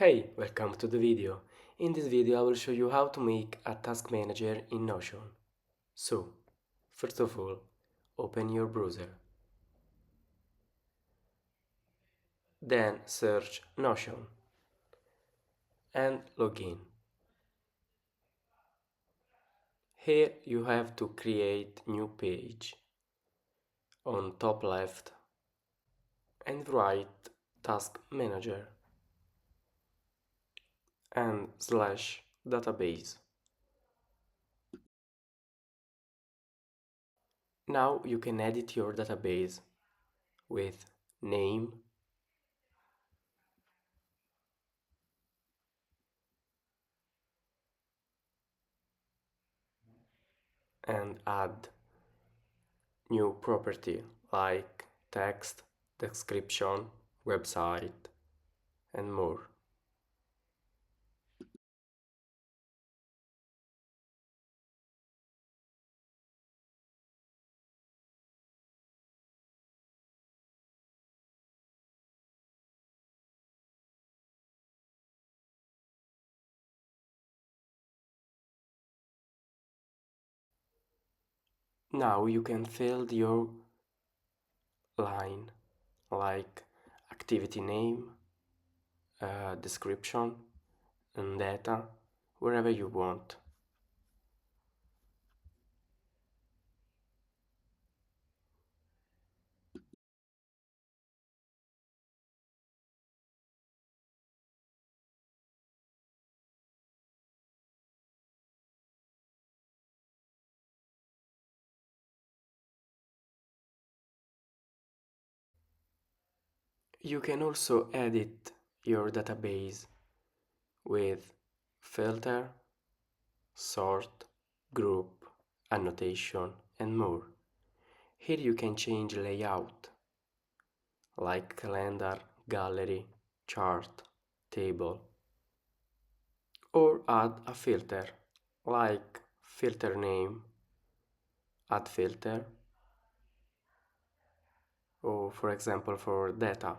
Hey, welcome to the video. In this video I will show you how to make a task manager in Notion. So, first of all, open your browser. Then search Notion and log in. Here you have to create new page. On top left and write task manager and slash database. Now you can edit your database with name, and add new property like text, description, website, and more. Now you can fill your line like activity name, description, and data wherever you want. You can also edit your database with filter, sort, group, annotation, and more. Here you can change layout like calendar, gallery, chart, table, or add a filter like filter name, add filter, or for example for data.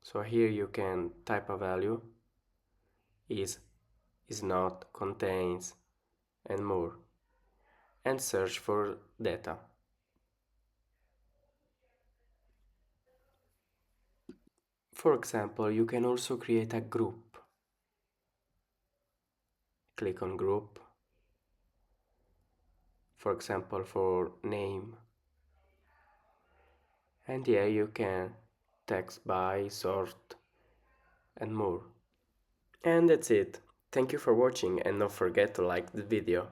So here you can type a value, is not, contains, and more, and search for data. For example, you can also create a group. Click on group, for example for name, and here you can text by, sort, and more. And that's it. Thank you for watching and don't forget to like the video.